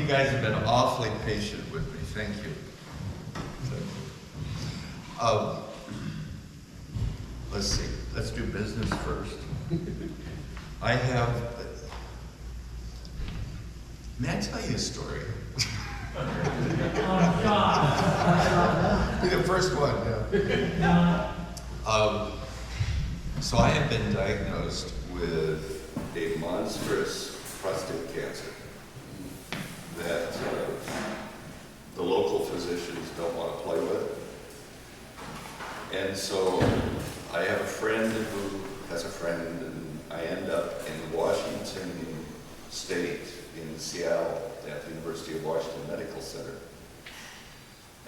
You guys have been awfully patient with me. Thank you. Let's see. Let's do business first. I have. May I tell you a story? Oh, God. Be the first one. Yeah. So I have been diagnosed with a monstrous prostate cancer that the local physicians don't want to play with. And so I have a friend who has a friend, and I end up in Washington State in Seattle at the University of Washington Medical Center.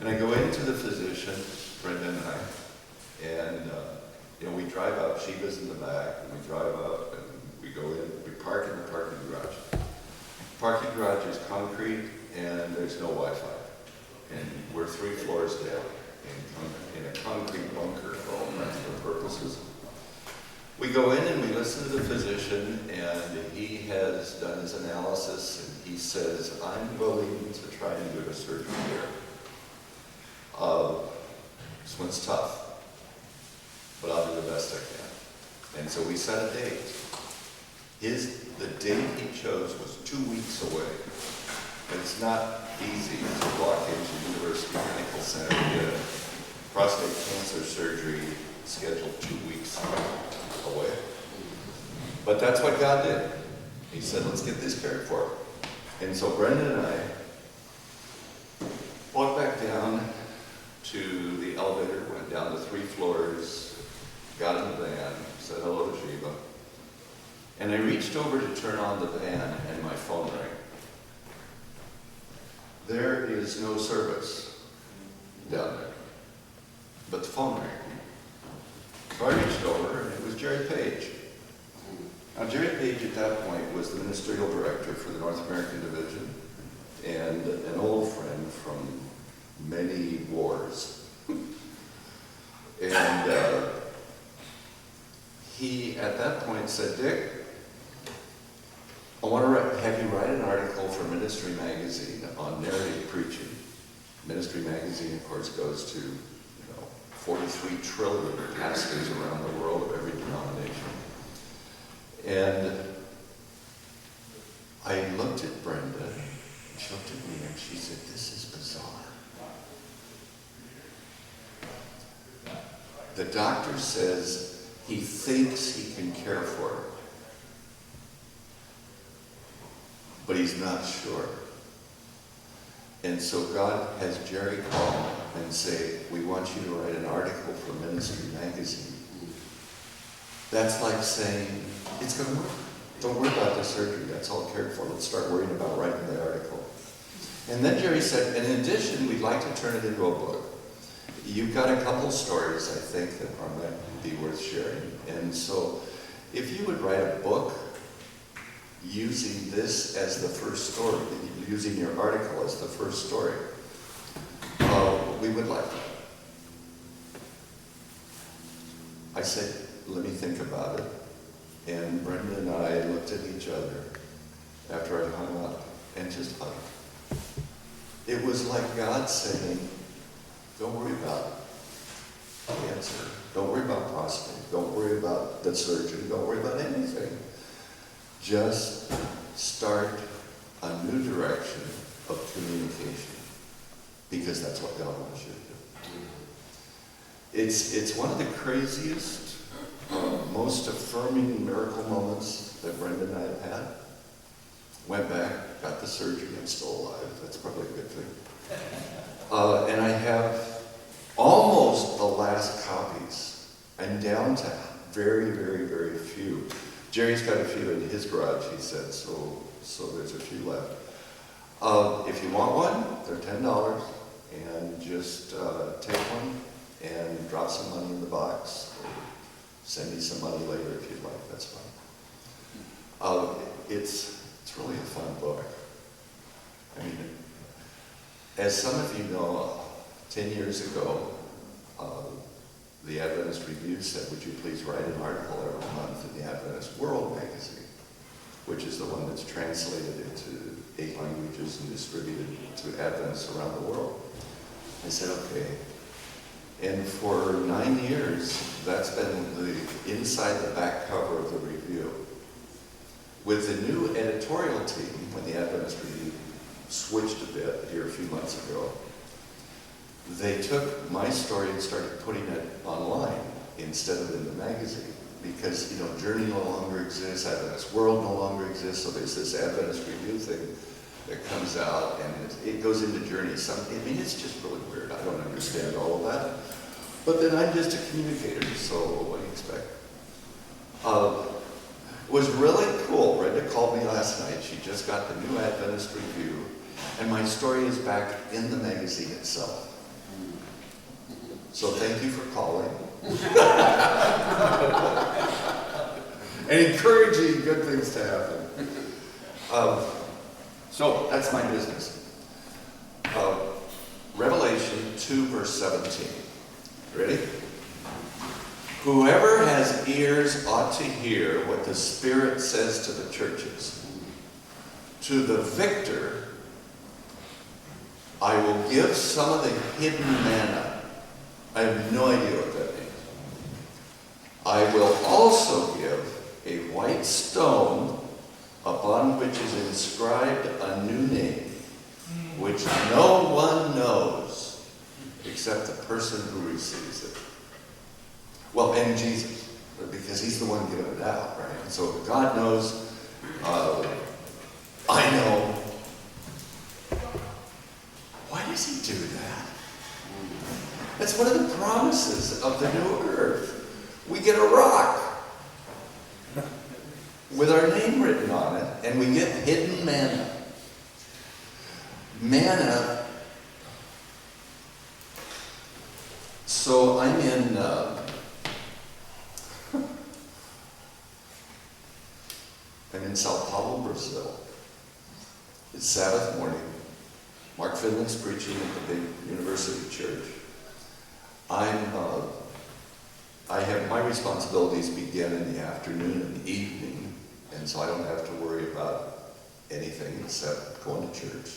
And I go into the physician, Brenda and I, and we drive up, she goes in the back, and we drive up, and we go in, we park in the parking garage. Parking garage is concrete, and there's no Wi-Fi. And we're 3 floors down in a concrete bunker for all practical purposes. We go in and we listen to the physician, and he has done his analysis, and he says, I'm willing to try and do a surgery here. This one's tough, but I'll do the best I can. And so we set a date. The date he chose was 2 weeks away. It's not easy to walk into University Medical Center and get a prostate cancer surgery scheduled 2 weeks away. But that's what God did. He said, let's get this cared for. And so Brenda and I walked back down to the elevator, went down to 3 floors, got in the van, said hello to Sheba. And I reached over to turn on the van, and my phone rang. There is no service down there, but the phone rang. So I reached over, and it was Jerry Page. Now, Jerry Page at that point was the ministerial director for the North American Division and an old friend from many wars. And he, at that point, said, Dick, I want to have you write an article for Ministry Magazine on narrative preaching. Ministry Magazine, of course, goes to 43 trillion pastors around the world of every denomination. And I looked at Brenda, and she looked at me, and she said, this is bizarre. The doctor says he thinks he can care for her, but he's not sure. And so God has Jerry call and say, we want you to write an article for Ministry Magazine. That's like saying, it's going to work. Don't worry about the surgery. That's all cared for. Let's start worrying about writing the article. And then Jerry said, and in addition, we'd like to turn it into a book. You've got a couple stories, I think, that might be worth sharing. And so if you would write a book using this as the first story, using your article as the first story, we would like that. I said, let me think about it. And Brenda and I looked at each other after I hung up and just hugged. It was like God saying, don't worry about cancer. Don't worry about prostate. Don't worry about the surgeon. Don't worry about anything. Just start a new direction of communication, because that's what God wants you to do. It's one of the craziest, most affirming miracle moments that Brenda and I have had. Went back, got the surgery, I'm still alive. That's probably a good thing. And I have almost the last copies. I'm down to very, very, very few. Jerry's got a few in his garage, he said, so there's a few left. If you want one, they're $10, and just take one and drop some money in the box. Or send me some money later if you'd like, that's fine. It's really a fun book. I mean, as some of you know, 10 years ago, the Adventist Review said, would you please write an article every month in the Adventist World magazine? which is the one that's translated into 8 languages and distributed to Adventists around the world. I said, okay. And for 9 years, that's been the inside the back cover of the review. With the new editorial team, when the Adventist Review switched a bit here a few months ago, they took my story and started putting it online instead of in the magazine. Because, you know, Journey no longer exists, Adventist World no longer exists, so there's this Adventist Review thing that comes out, and it goes into Journey. I mean, it's just really weird. I don't understand all of that. But then I'm just a communicator, so what do you expect? It was really cool. Brenda called me last night. She just got the new Adventist Review, and my story is back in the magazine itself. So thank you for calling. And encouraging good things to happen. So that's my business. Revelation 2, verse 17. Ready? Whoever has ears ought to hear what the Spirit says to the churches. To the victor, I will give some of the hidden manna. I have no idea what that means. I will also give a white stone upon which is inscribed a new name, which no one knows except the person who receives it. Well, and Jesus, because he's the one giving it out, right? And so God knows, I know. Why does he do that? That's one of the promises of the new earth. We get a rock with our name written on it, and we get hidden manna. Manna. So I'm in Sao Paulo, Brazil. It's Sabbath morning. Mark Finley's preaching at the big university church. I have my responsibilities begin in the afternoon and the evening, and so I don't have to worry about anything except going to church.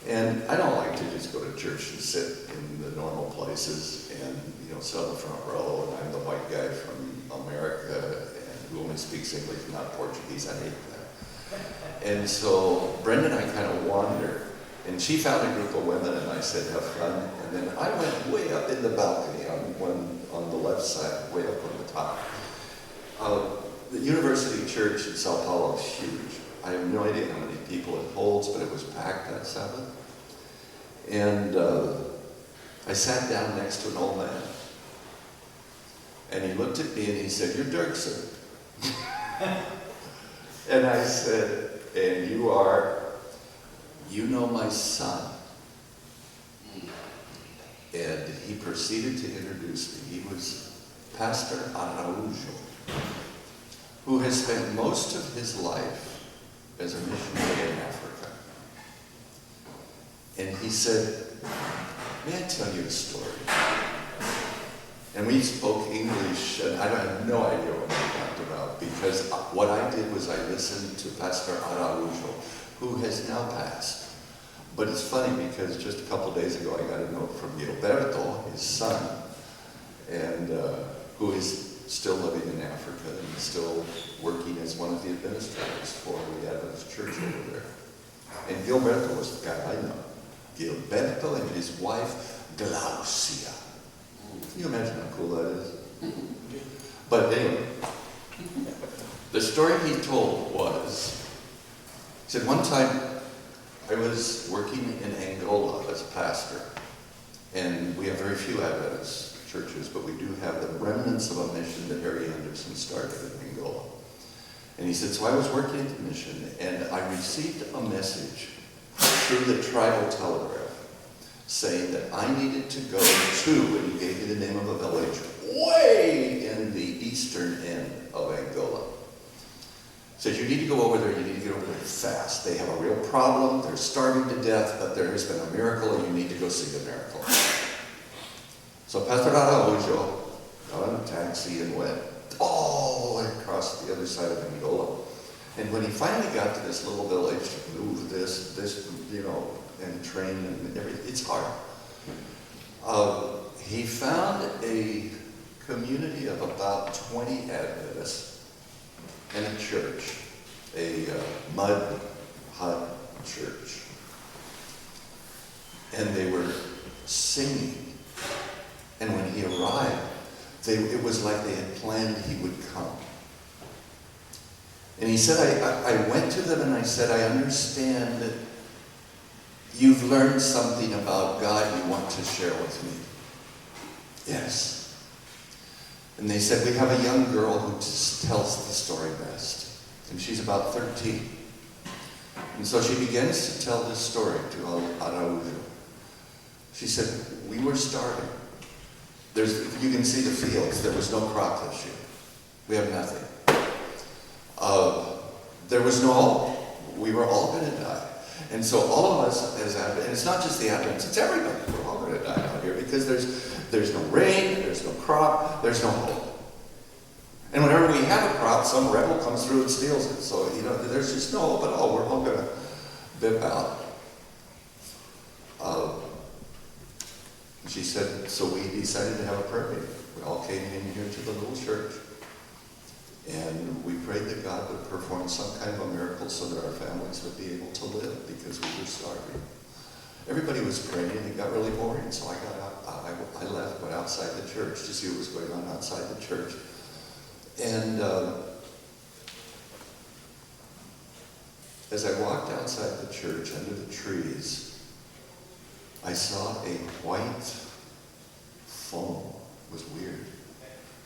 And I don't like to just go to church and sit in the normal places and, you know, sit on the front row, and I'm the white guy from America and who only speaks English, not Portuguese. I hate that. And so Brenda and I kind of wander. And she found a group of women, and I said, have fun. And then I went way up in the balcony on the left side, way up on the top. The university church in Sao Paulo is huge. I have no idea how many people it holds, but it was packed that Sabbath. And I sat down next to an old man. And he looked at me and he said, "You're Duerksen." And I said, "And you are?" "You know my son." And he proceeded to introduce me. He was Pastor Araujo, who has spent most of his life as a missionary in Africa. And he said, "May I tell you a story?" And we spoke English, and I have no idea what we talked about, because what I did was I listened to Pastor Araujo, who has now passed. But it's funny because just a couple days ago I got a note from Gilberto, his son, and who is still living in Africa and still working as one of the administrators for the Adventist church over there. And Gilberto was the guy I know. Gilberto and his wife, Glaucia. Can you imagine how cool that is? But anyway, the story he told was, he said, one time I was working in Angola as a pastor, and we have very few Adventist churches, but we do have the remnants of a mission that Harry Anderson started in Angola. And he said, so I was working at the mission, and I received a message through the tribal telegraph saying that I needed to go to, and he gave me the name of a village, way in the eastern end of Angola. Says, you need to go over there, you need to get over there fast. They have a real problem, they're starving to death, but there has been a miracle, and you need to go see the miracle. So Pastor Araujo got on a taxi and went all the way across the other side of Angola. And when he finally got to this little village, move this, and train and everything, it's hard. He found a community of about 20 Adventists in a church, a mud hut church. And they were singing. And when he arrived, it was like they had planned he would come. And he said, I went to them and I said, I understand that you've learned something about God you want to share with me. Yes. And they said, we have a young girl who just tells the story best. And she's about 13. And so she begins to tell this story to Araujo. She said, we were starving. You can see the fields. There was no crop this year. We have nothing. There was no hope. We were all going to die. And so all of us as Adventists, and it's not just the Adventists, it's everybody. We're all going to die out here because there's no rain, there's no crop, there's no hope. And whenever we have a crop, some rebel comes through and steals it. So, there's just no hope at all. We're all going to bip out. She said, so we decided to have a prayer meeting. We all came in here to the little church. And we prayed that God would perform some kind of a miracle so that our families would be able to live because we were starving. Everybody was praying and it got really boring. So I got out, I left, went outside the church to see what was going on outside the church. And as I walked outside the church under the trees, I saw a white foam. It was weird.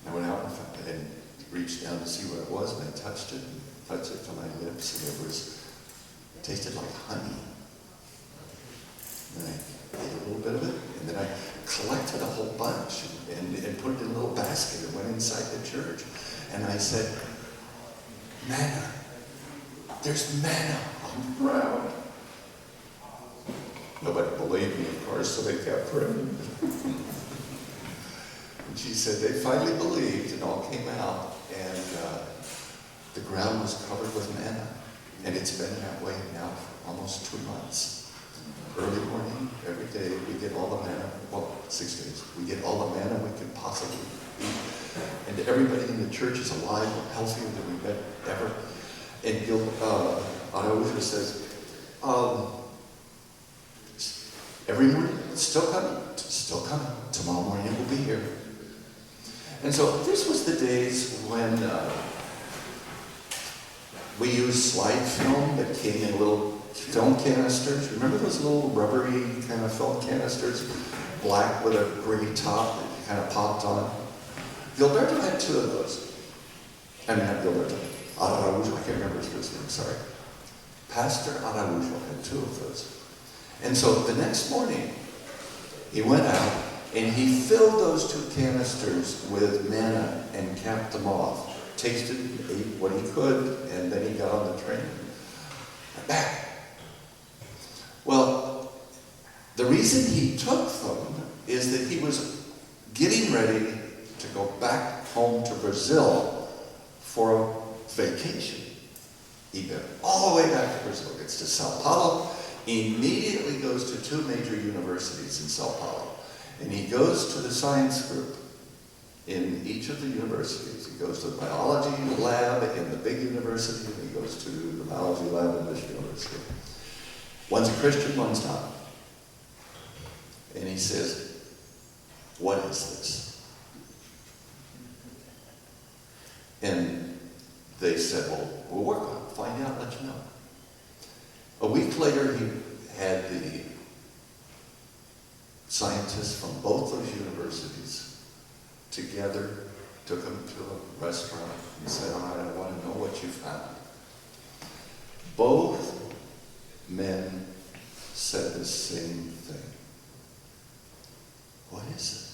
I went out and reached down to see what it was, and I touched it to my lips, and it tasted like honey. And I ate a little bit of it, and then I collected a whole bunch and put it in a little basket and went inside the church. And I said, manna. There's manna on the ground. Nobody believed me, of course, so they kept praying. And she said they finally believed and all came out, and the ground was covered with manna. And it's been that way now for almost 2 months. Early morning, every day, we get all the manna, 6 days. We get all the manna we can possibly eat. And everybody in the church is alive and healthier than we've been ever. And Araujo says, every morning, it's still coming. Tomorrow morning it will be here. And so this was the days when we used slide film that came in little film canisters. Remember those little rubbery kind of film canisters? Black with a gray top that you kind of popped on. Gilberto had 2 of those. I mean, not Gilberto. Araujo, I can't remember his first name, sorry. Pastor Araujo had 2 of those. And so the next morning, he went out and he filled those 2 canisters with manna and capped them off. Tasted, ate what he could, and then he got on the train and went back. Well, the reason he took them is that he was getting ready to go back home to Brazil for a vacation. He got all the way back to Brazil, gets to Sao Paulo, immediately goes to 2 major universities in Sao Paulo. And he goes to the science group in each of the universities. He goes to the biology lab in the big university, and he goes to the biology lab in this university. One's a Christian, one's not. And he says, what is this? And they said, well, we'll work on it, find out, let you know. A week later, he had the scientists from both those universities together, took them to a restaurant and said, all right, I want to know what you found. Both men said the same thing. What is this?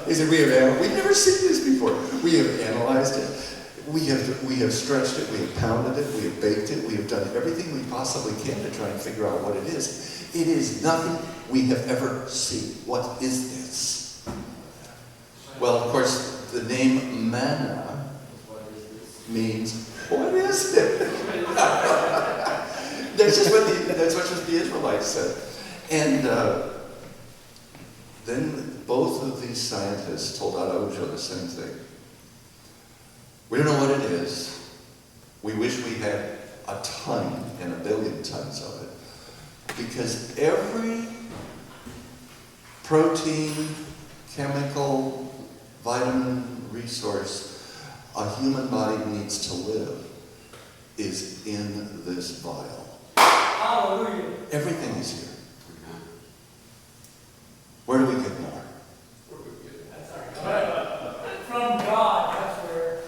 He said, we've never seen this before. We have analyzed it. We have stretched it, we have pounded it, we have baked it, we have done everything we possibly can to try and figure out what it is. It is nothing we have ever seen. What is this? Well, of course, the name manna That's what the Israelites said. And then both of these scientists told Araujo the same thing. We don't know what it is. We wish we had a ton and a billion tons of it. Because every protein, chemical, vitamin, resource a human body needs to live is in this vial. Hallelujah. Everything is here. Where do we get more? From God, that's where.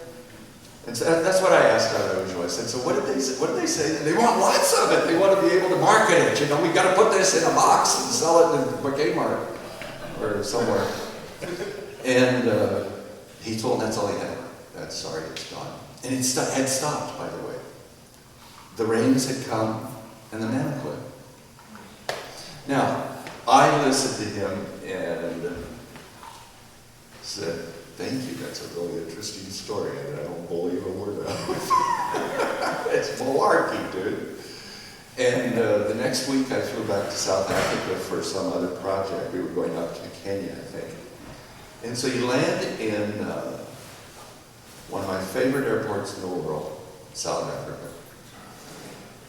And so that's what I asked Araujo. I said, so what did they say? They want lots of it. They want to be able to market it. You know, we've got to put this in a box and sell it in Kmart or somewhere. And he told me that's all he had. That's sorry, it's gone. And it had stopped, by the way. The rains had come and the manna quit. Now, I listened to him and said, thank you, that's a really interesting story, and I don't believe a word of it. It's malarkey, dude. And the next week I flew back to South Africa for some other project. We were going up to Kenya, I think. And so you land in one of my favorite airports in the world, South Africa.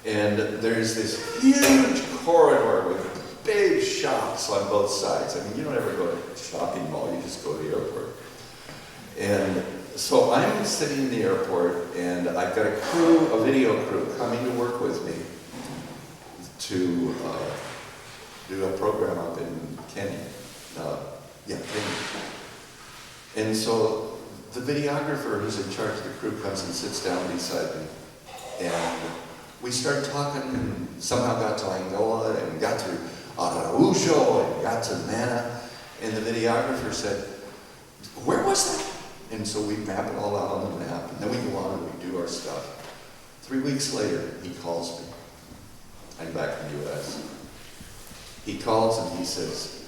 And there's this huge corridor with big shops on both sides. I mean, you don't ever go to a shopping mall, you just go to the airport. And so I'm sitting in the airport, and I've got a video crew coming to work with me to do a program up in Kenya. Kenya. And so the videographer who's in charge of the crew comes and sits down beside me. And we started talking and somehow got to Angola and got to Araujo and got to Mana. And the videographer said, where was that? And so we map it all out on the map. And then we go on and we do our stuff. 3 weeks later, he calls me. I'm back in the U.S. He calls and he says,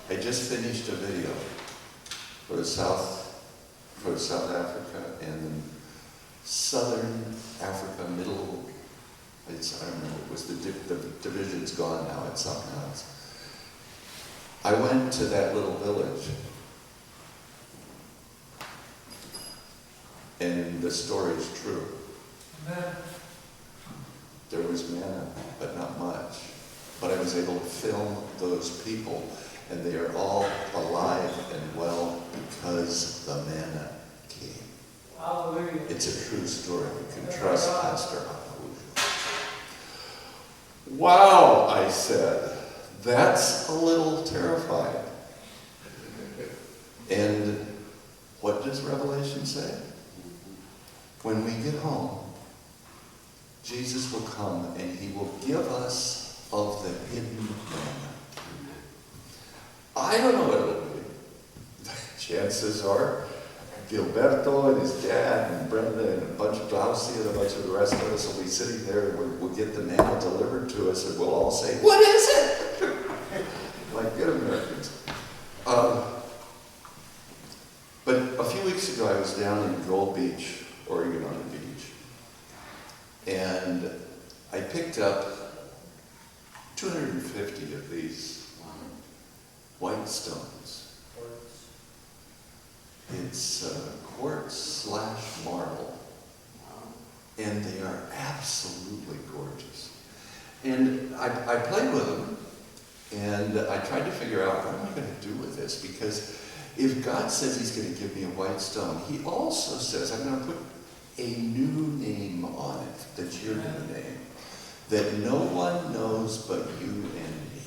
I just finished a video for South Africa and Southern Africa, I don't know, it was the division's gone now, it's something else. I went to that little village and the story is true. Amen. There was manna, but not much. But I was able to film those people, and they are all alive and well because the manna came. Hallelujah. It's a true story. You can trust Pastor Araujo. Wow, I said, that's a little terrifying. And what does Revelation say? When we get home, Jesus will come and he will give us of the hidden manna. I don't know what it'll be. Chances are Gilberto and his dad and Brenda and a bunch of Glaucia and a bunch of the rest of us will be sitting there and we'll get the manna delivered to us and we'll all say, what is it? Like good Americans. But a few weeks ago I was down in Gold Beach, Oregon on the beach. And I picked up 250 of these white stones. It's quartz/marble. And they are absolutely gorgeous. And I played with them, and I tried to figure out, what am I going to do with this? Because if God says he's going to give me a white stone, he also says, I'm going to put a new name on it, that's your new name, that no one knows but you and me.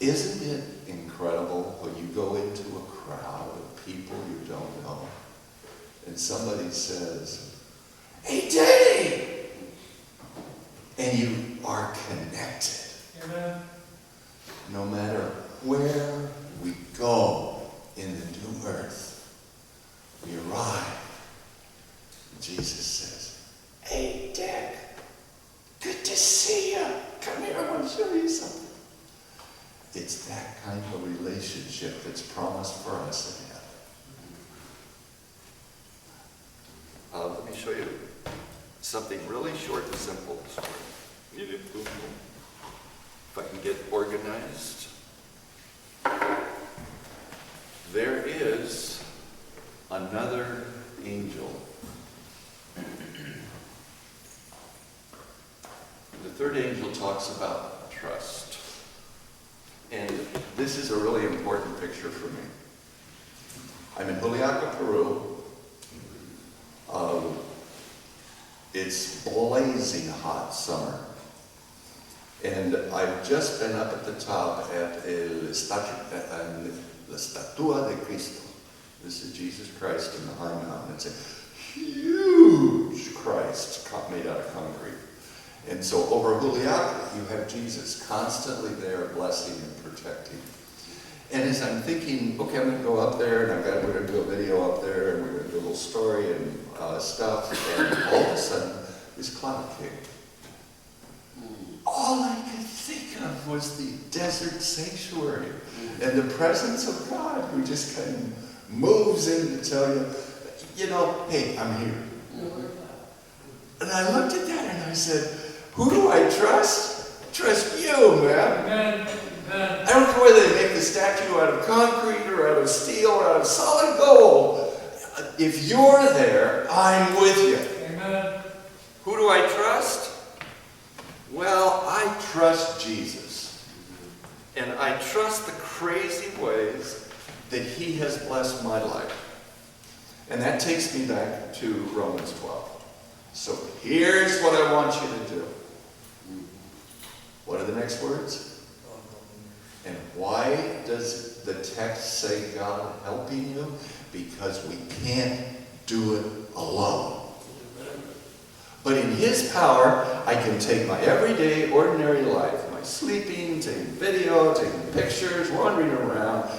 Isn't it incredible when you go into a crowd of people you don't know, and somebody says, hey, Dave! And you are connected. Amen. No matter where we go in the new earth, we arrive. Jesus says, hey, Dick, good to see you. Come here, I want to show you something. It's that kind of relationship that's promised for us in heaven. something really short and simple this morning. If I can get organized. There is another angel. The third angel talks about trust. And this is a really important picture for me. I'm in Juliaca, Peru. It's blazing hot summer. And I've just been up at the top at La Estatua de Cristo. This is Jesus Christ in the high mountain. It's a huge Christ made out of concrete. And so over Juliaca, you have Jesus constantly there blessing and protecting. And as I'm thinking, okay, I'm going to go up there, and we're going to do a video up there, and we're going to do a little story and stuff, and all of a sudden, this cloud came. All I could think of was the desert sanctuary and the presence of God who just kind of moves in to tell you, hey, I'm here. And I looked at that and I said, who do I trust? I trust you, man. Amen. Amen. I don't care whether they make the statue out of concrete or out of steel or out of solid gold. If you're there, I'm with you. Amen. Who do I trust? Well, I trust Jesus. And I trust the crazy ways that he has blessed my life. And that takes me back to Romans 12. So here's what I want you to do. What are the next words? And why does the text say God helping you? Because we can't do it alone. But in his power, I can take my everyday, ordinary life, my sleeping, taking video, taking pictures, wandering around,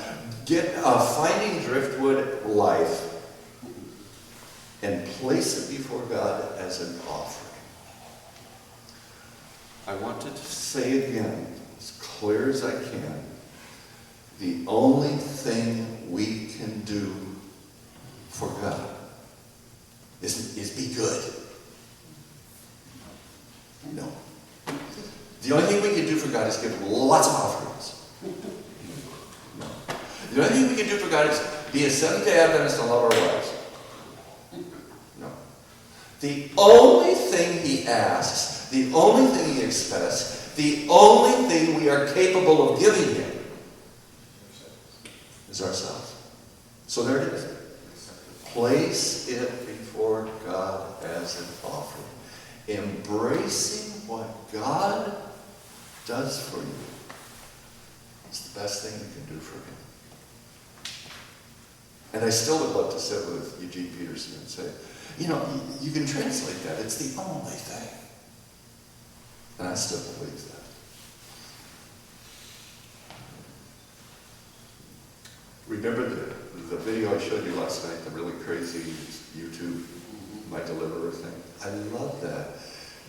get a Finding Driftwood life, and place it before God as an offering. I wanted to say again, as clear as I can, the only thing we can do for God is be good. No. The only thing we can do for God is give lots of offerings. No. The only thing we can do for God is be a Seventh-day Adventist and love our wives. No. The only thing he asks, the only thing he expects, the only thing we are capable of giving him is ourselves. So there it is. Place it before God as an offering. Embracing what God does for you is the best thing you can do for him. And I still would love to sit with Eugene Peterson and say, you can translate that. It's the only thing. And I still believe that. Remember the video I showed you last night, the really crazy YouTube My Deliverer thing? I love that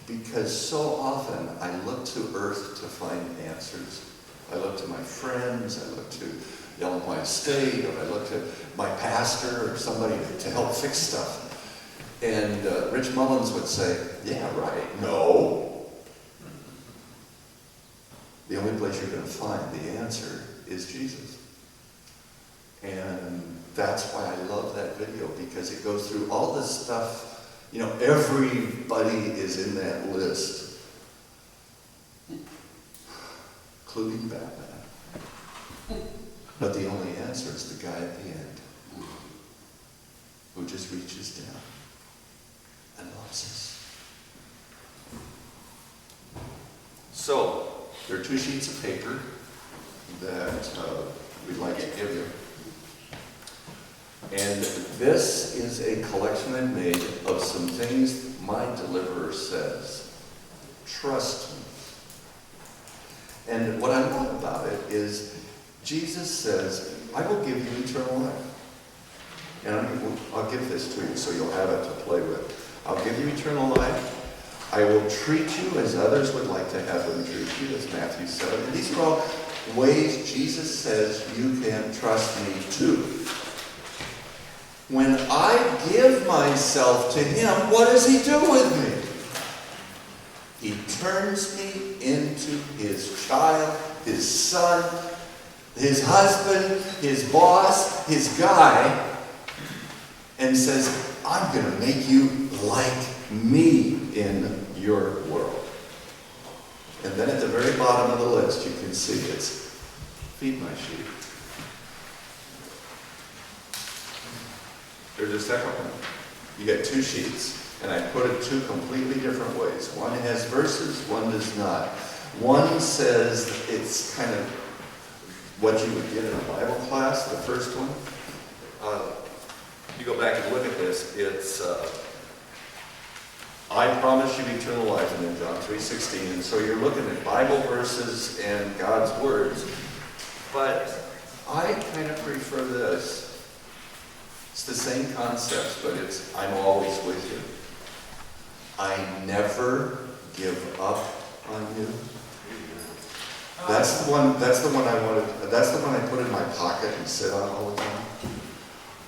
because so often I look to earth to find answers. I look to my friends, I look to Illinois State, or I look to my pastor or somebody to help fix stuff. And Rich Mullins would say, yeah, right. No. The only place you're going to find the answer is Jesus. And that's why I love that video, because it goes through all this stuff. Everybody is in that list, including Batman. But the only answer is the guy at the end who just reaches down and loves us. So, there are 2 sheets of paper that we'd like to give you. And this is a collection I've made of some things my deliverer says. Trust me. And what I love about it is Jesus says, I will give you eternal life. And I'll give this to you so you'll have it to play with. I'll give you eternal life. I will treat you as others would like to have them treat you, as Matthew said. And these are all ways Jesus says you can trust me too. When I give myself to him, what does he do with me? He turns me into his child, his son, his husband, his boss, his guy, and says, I'm going to make you like me in your world. And then at the very bottom of the list, you can see it's feed my sheep. There's a second one. You get 2 sheets, and I put it 2 completely different ways. One has verses, one does not. One says it's kind of what you would get in a Bible class, the first one. You go back and look at this, it's I promise you eternal life, and then John 3:16. And so you're looking at Bible verses and God's words. But I kind of prefer this. It's the same concept, but it's I'm always with you. I never give up on you. That's the one I put in my pocket and sit on all the time.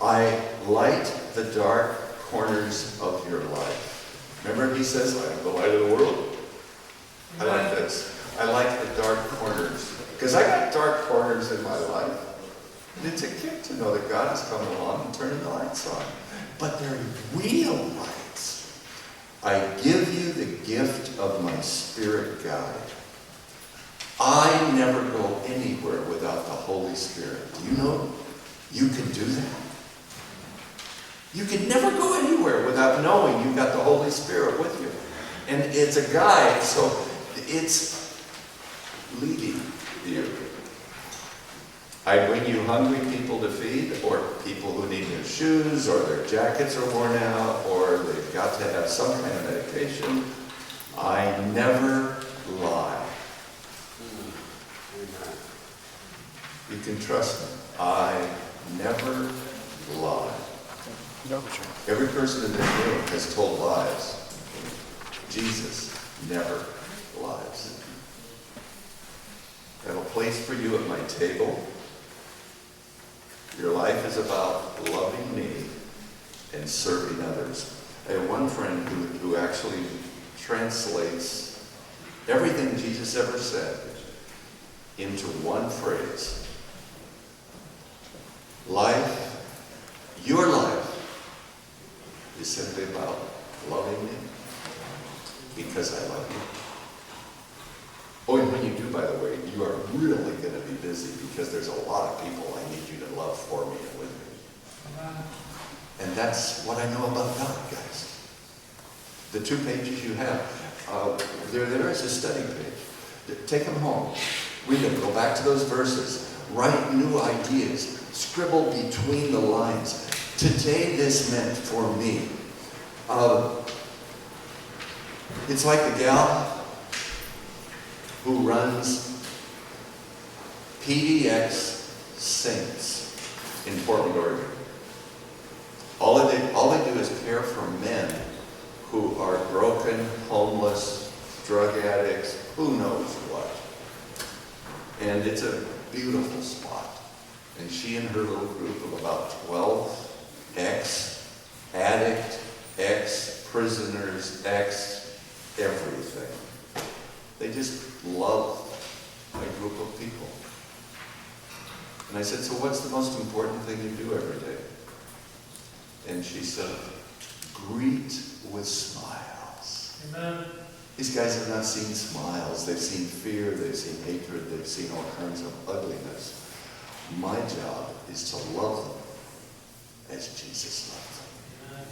I light the dark corners of your life. Remember he says, I am the light of the world? I like this. I like the dark corners. Because I got dark corners in my life. And it's a kick to know that God is coming along and turning the lights on. But they're real lights. I give you the gift of my Spirit guide. I never go anywhere without the Holy Spirit. Do you know you can do that? You can never go anywhere without knowing you've got the Holy Spirit with you. And it's a guide, so it's leading you. I bring you hungry people to feed, or people who need new shoes, or their jackets are worn out, or they've got to have some kind of medication. I never lie. You can trust me. I never lie. Every person in this room has told lies. Jesus never lies. I have a place for you at my table. Your life is about loving me and serving others. I have one friend who actually translates everything Jesus ever said into one phrase. Life, your life, is simply about loving me because I love you. Oh, and when you do, by the way, you are really going to be busy because there's a lot of people I need you to love for me and with me. And that's what I know about God, guys. The 2 pages you have, they're there as a study page. Take them home. Read them. Go back to those verses. Write new ideas. Scribble between the lines. Today this meant for me. It's like the gal who runs PDX Saints in Portland, Oregon. All they do is care for men who are broken, homeless, drug addicts, who knows what. And it's a beautiful spot. And she and her little group of about 12 ex-addict, ex-prisoners, ex-everything. They just love a group of people. And I said, so what's the most important thing you do every day? And she said, greet with smiles. Amen. These guys have not seen smiles. They've seen fear. They've seen hatred. They've seen all kinds of ugliness. My job is to love them as Jesus loved them.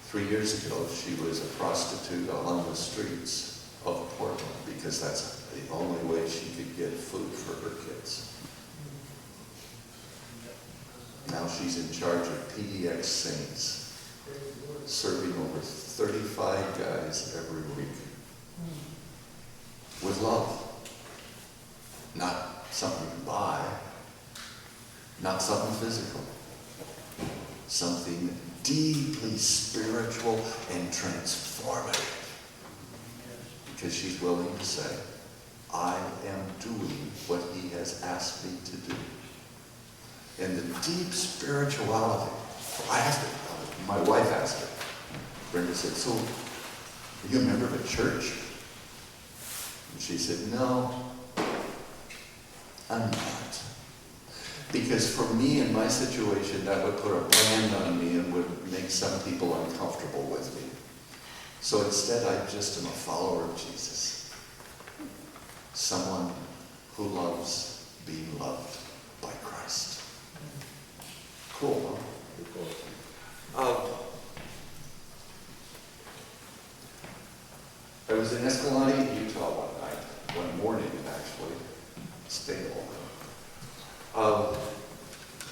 3 years ago, she was a prostitute on the streets of Portland because that's the only way she could get food for her kids. Now she's in charge of PDX Saints, serving over 35 guys every week. With love. Not something you buy. Not something physical. Something deeply spiritual and transformative. Because she's willing to say, I am doing what he has asked me to do. And the deep spirituality, I asked her, my wife asked her, Brenda said, so Are you a member of a church? And she said, no, I'm not. Because for me, in my situation, that would put a brand on me and would make some people uncomfortable with me. So instead, I just am a follower of Jesus. Someone who loves being loved by Christ. Cool, huh? I was in Escalante, Utah one morning actually, stayed all night.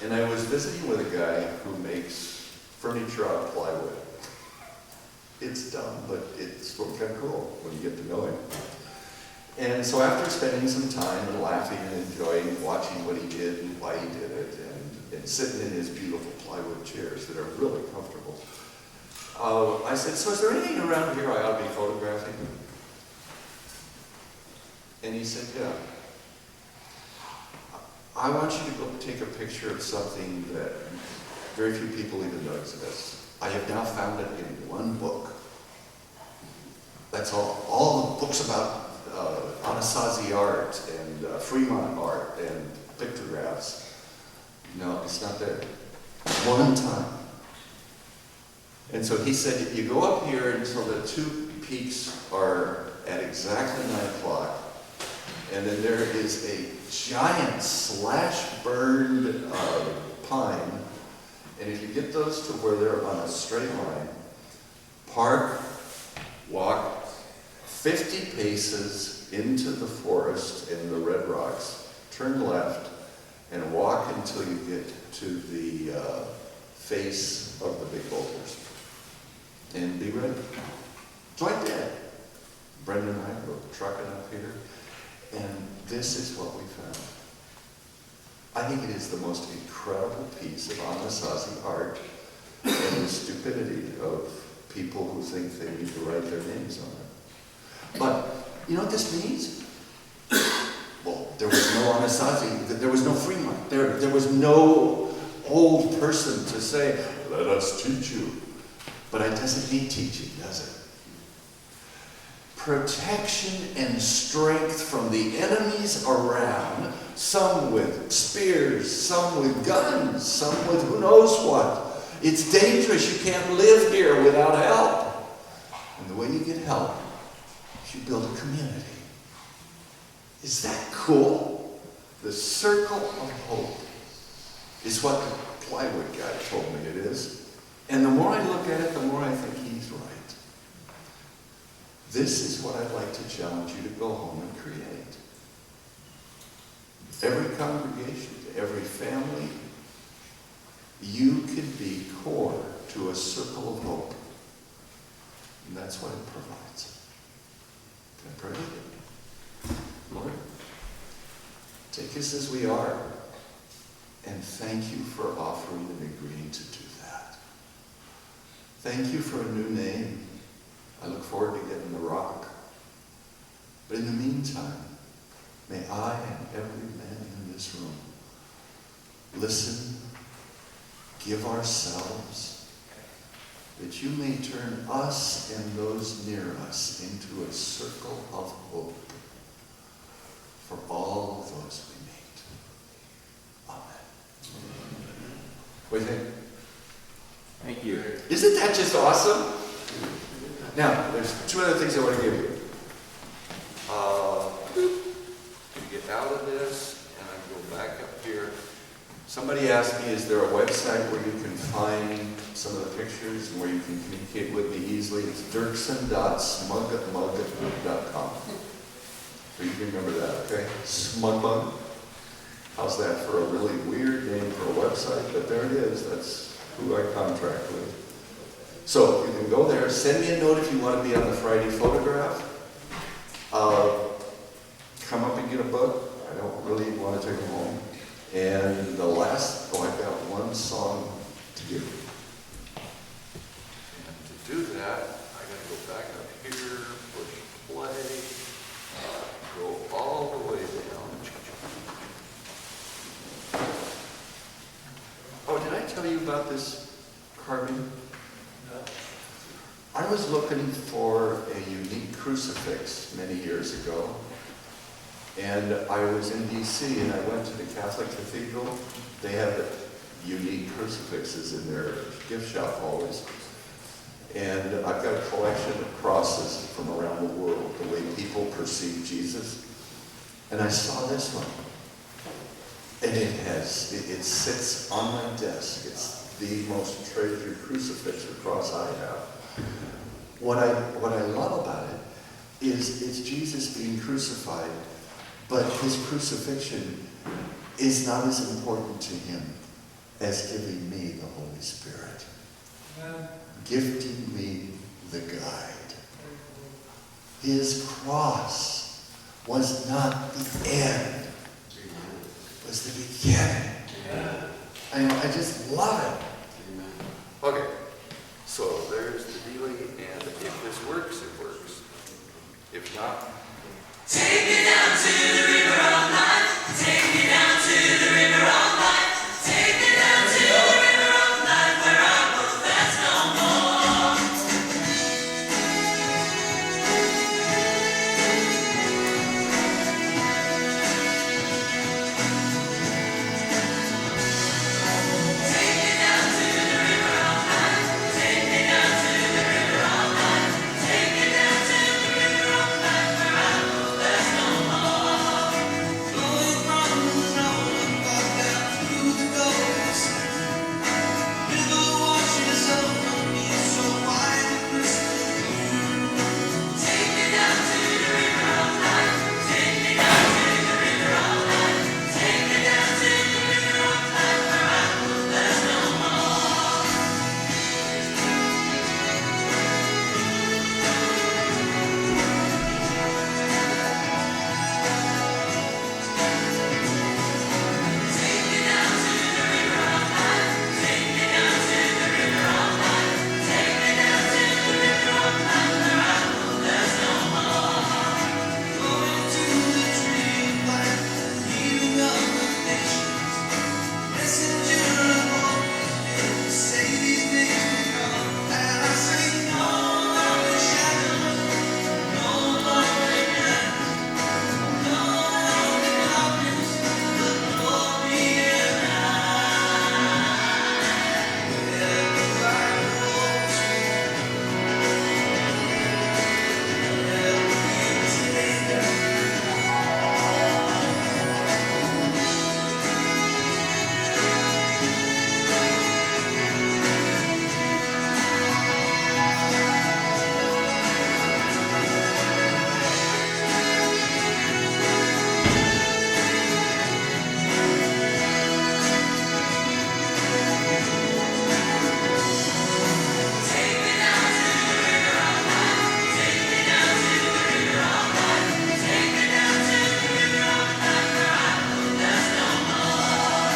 And I was visiting with a guy who makes furniture out of plywood. It's dumb, but it's kind of cool when you get to know him. And so after spending some time and laughing and enjoying watching what he did and why he did it, and sitting in his beautiful plywood chairs that are really comfortable, I said, so is there anything around here I ought to be photographing? And he said, yeah. I want you to go take a picture of something that very few people even know exists. I have now found it in one book. That's all the books about Anasazi art and Fremont art and pictographs. No, it's not there. One time. And so he said, you go up here until the two peaks are at exactly 9 o'clock, and then there is a giant slash-burned pine, and if you get those to where they're on a straight line, park, walk 50 paces into the forest in the red rocks, turn left, and walk until you get to the face of the big boulders. And be ready. So I did. Brenda and I were trucking up here, and this is what we found. I think it is the most incredible piece of Anasazi art and the stupidity of people who think they need to write their names on it. But you know what this means? Well, there was no Anasazi, there was no Fremont, there was no old person to say, let us teach you. But it doesn't need teaching, does it? Protection and strength from the enemies around, some with spears, some with guns, some with who knows what. It's dangerous. You can't live here without help. And the way you get help is you build a community. Is that cool? The circle of hope is what the plywood guy told me it is. And the more I look at it, the more I think he's right. This is what I'd like to challenge you to go home and create. Every congregation, every family, you could be core to a circle of hope. And that's what it provides. Can I pray with you? Lord, take us as we are, and thank you for offering and agreeing to do that. Thank you for a new name. I look forward to getting the rock. But in the meantime, may I and every man in this room listen, give ourselves, that you may turn us and those near us into a circle of hope for all of those we meet. Amen. What do you think? Thank you. Isn't that just awesome? Now, there's two other things I want to give you. To get out of this, and I go back up here. Somebody asked me, is there a website where you can find some of the pictures and where you can communicate with me easily? It's Duerksen.smugmug.com. So you can remember that, okay? Smugmug. How's that for a really weird name for a website? But there it is. That's who I contract with. So you can go there, send me a note if you want to be on the Friday photograph. Come up and get a book. I don't really want to take them home. And the last, I've got one song to give you. And to do that, I got to go back up here, push play, go all the way down. Oh, did I tell you about this carving? I I was looking for a unique crucifix many years ago, and I was in D.C. and I went to the Catholic Cathedral. They have unique crucifixes in their gift shop always. And I've got a collection of crosses from around the world, the way people perceive Jesus. And I saw this one. And it sits on my desk. It's the most treasured crucifix or cross I have. What I love about it is it's Jesus being crucified, but his crucifixion is not as important to him as giving me the Holy Spirit. Amen. Gifting me the guide. His cross was not the end. It was the beginning. I just love it. Okay, so there's the dealing, and if this works, it works. If not, take me down to the river of life. Take me down to the river of life. Take me down to the river of life where I will fast no more. Take me down to the river of life. Take me down to the river of life. Take me down to the river of life where I will fast no more. Flowing from the throne of God down through the golden sea. River washes over me so wide and crystal clear. Take me down to the river of life. Take me down to the river of life. Take me down to the river of life where I will fast no more. Take me down to the river of life. Take me down to the river of life. Take me down to the river of life where I will fast no more. Going to the tree of life, the healing of the nations. Messenger of all things, say these things will come. And I say no longer shadows, no longer death, no longer darkness, but glory and light. Wherever I go, wherever you take me. Take me down to the river of life. Take me down to the river of life. Take me down to the river of life where I will fast no more.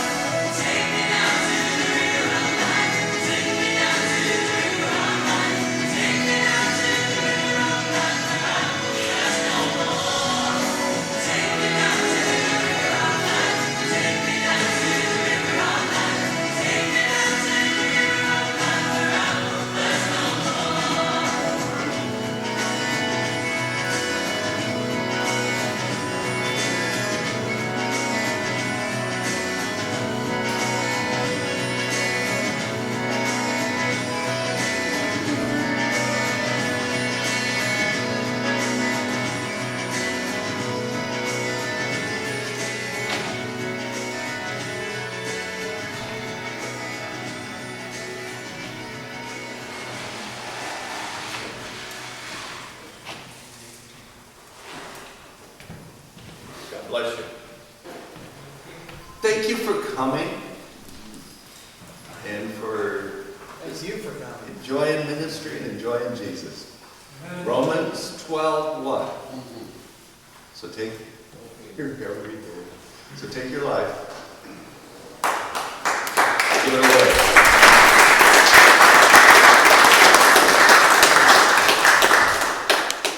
Take me down to the river of life. Take me down to the river of life. Take me down to the river of life where I will fast no more. Take me down to the river of life. Take me down to the river of life. Take me down to the river of life where I will fast no more. God bless you. Thank you for coming and for Thank you for coming. enjoying ministry and enjoying Jesus. Amen. Romans 12:1. So take your life.